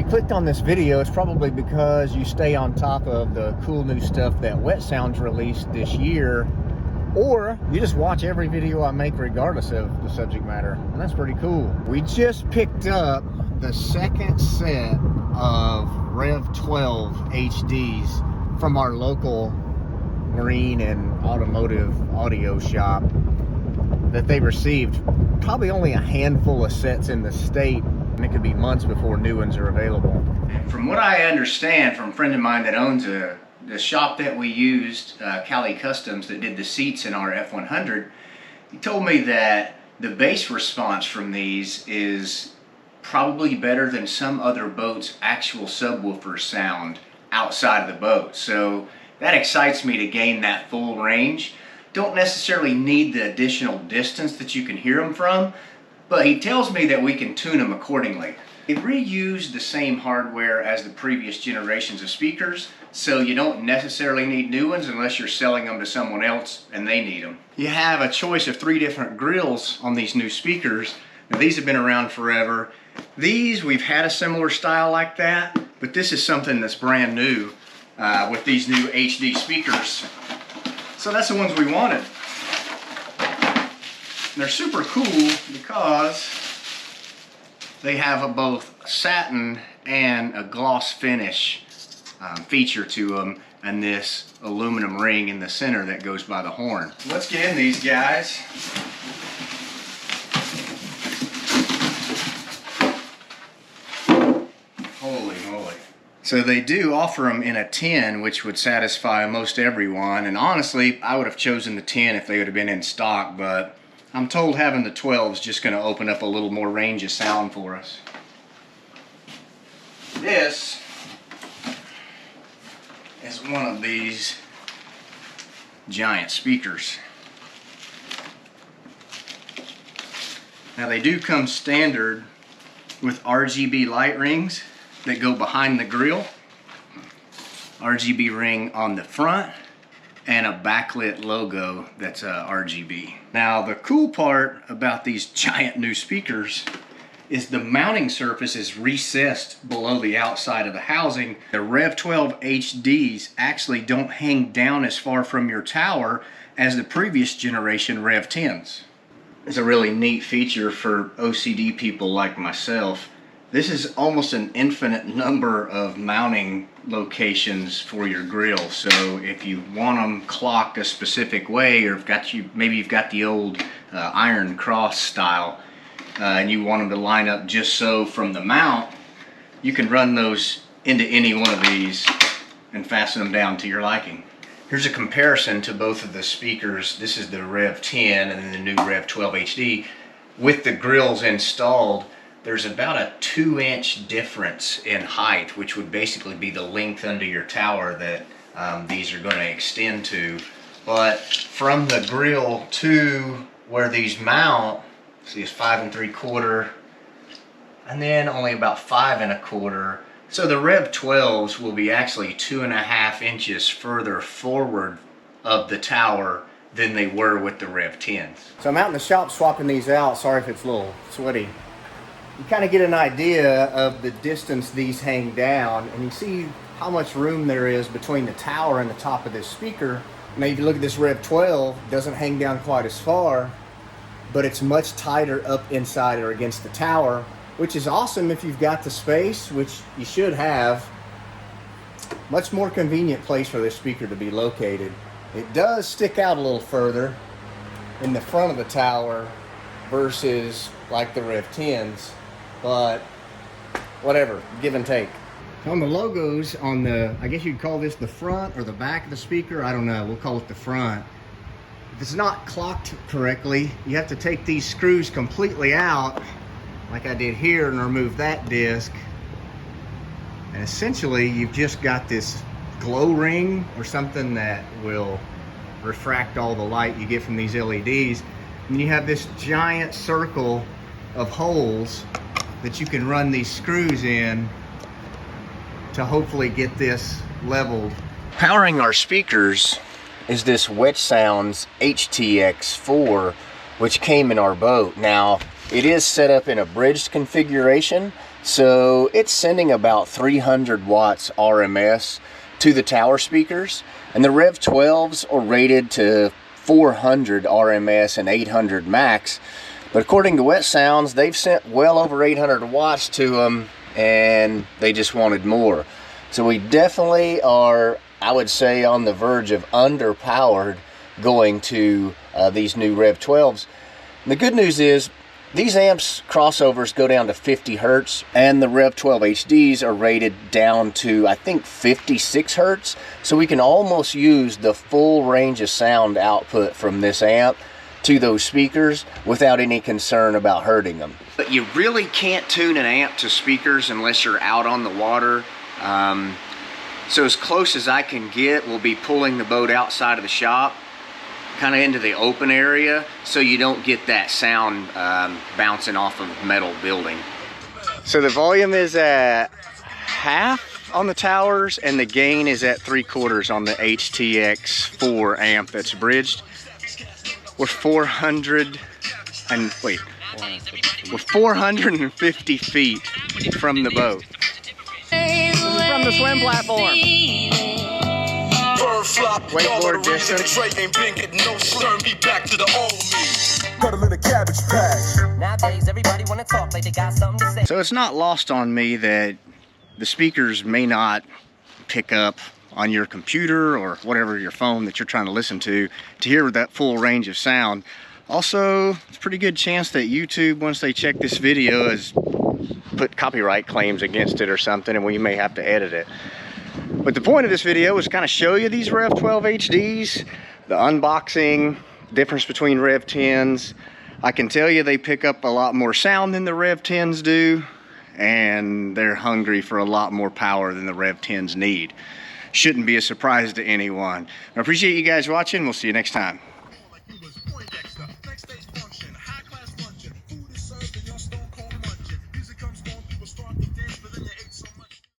clicked on this video, it's probably because you stay on top of the cool new stuff that Wetsounds released this year, or you just watch every video I make regardless of the subject matter, and that's pretty cool. We just picked up the second set of Rev 12 HDs from our local marine and automotive audio shop that they received. Probably only a handful of sets in the state, and it could be months before new ones are available. From what I understand from a friend of mine that owns the shop that we used, Cali Customs, that did the seats in our F100, he told me that the bass response from these is probably better than some other boats' actual subwoofer sound outside of the boat. So that excites me to gain that full range. Don't necessarily need the additional distance that you can hear them from, but he tells me that we can tune them accordingly. They reused the same hardware as the previous generations of speakers, so you don't necessarily need new ones unless you're selling them to someone else and they need them. You have a choice of 3 different grills on these new speakers. Now, these have been around forever. These, we've had a similar style like that, but this is something that's brand new with these new HD speakers. So that's the ones we wanted. And they're super cool because they have a both satin and a gloss finish feature to them, and this aluminum ring in the center that goes by the horn. Let's get in these guys. Holy moly. So they do offer them in a 10, which would satisfy most everyone, and honestly I would have chosen the 10 if they would have been in stock, but I'm told having the 12 is just going to open up a little more range of sound for us. This is one of these giant speakers. Now they do come standard with RGB light rings that go behind the grill, RGB ring on the front, and a backlit logo that's RGB. Now the cool part about these giant new speakers is the mounting surface is recessed below the outside of the housing. The Rev 12 HDs actually don't hang down as far from your tower as the previous generation Rev 10s. It's a really neat feature for OCD people like myself. This is almost an infinite number of mounting locations for your grill. So if you want them clocked a specific way, or maybe you've got the old iron cross style, and you want them to line up just so from the mount, you can run those into any one of these and fasten them down to your liking. Here's a comparison to both of the speakers. This is the Rev 10 and then the new Rev 12 HD. With the grills installed, there's about a 2-inch difference in height, which would basically be the length under your tower that these are going to extend to. But from the grill to where these mount, see, it's 5 3/4, and then only about 5 1/4. So the Rev 12s will be actually 2.5 inches further forward of the tower than they were with the Rev 10s. So I'm out in the shop swapping these out. Sorry if it's a little sweaty. You kind of get an idea of the distance these hang down, and you see how much room there is between the tower and the top of this speaker. Now if you look at this Rev 12, it doesn't hang down quite as far, but it's much tighter up inside or against the tower, which is awesome if you've got the space, which you should have. Much more convenient place for this speaker to be located. It does stick out a little further in the front of the tower versus like the Rev 10s, but whatever, give and take. On the logos on the, I guess you'd call this the front or the back of the speaker, I don't know, we'll call it the front. If it's not clocked correctly, you have to take these screws completely out, like I did here, and remove that disc. And essentially, you've just got this glow ring or something that will refract all the light you get from these LEDs. And you have this giant circle of holes that you can run these screws in to hopefully get this leveled. Powering our speakers is this Wetsounds HTX-4, which came in our boat. Now, it is set up in a bridged configuration, So it's sending about 300 watts RMS to the tower speakers, and the Rev 12s are rated to 400 RMS and 800 max. But according to Wetsounds, they've sent well over 800 watts to them, and they just wanted more. So we definitely are, I would say, on the verge of underpowered going to these new Rev 12s. And the good news is these amps crossovers go down to 50 hertz, and the Rev 12 HDs are rated down to, I think, 56 hertz. So we can almost use the full range of sound output from this amp to those speakers without any concern about hurting them. But you really can't tune an amp to speakers unless you're out on the water. So as close as I can get, we'll be pulling the boat outside of the shop, kind of into the open area, so you don't get that sound bouncing off of metal building. So the volume is at half on the towers, and the gain is at 3/4 on the HTX-4 amp that's bridged. We're 450 feet from the boat. This is from the swim platform. Wakeboard distance. So it's not lost on me that the speakers may not pick up on your computer or whatever, your phone that you're trying to listen to hear that full range of sound. Also, it's a pretty good chance that YouTube, once they check this video, has put copyright claims against it or something, and we may have to edit it. But the point of this video was kind of show you these Rev 12 HDs, the unboxing, difference between Rev 10s. I can tell you they pick up a lot more sound than the Rev 10s do, and they're hungry for a lot more power than the Rev 10s need. Shouldn't be a surprise to anyone. I appreciate you guys watching. We'll see you next time.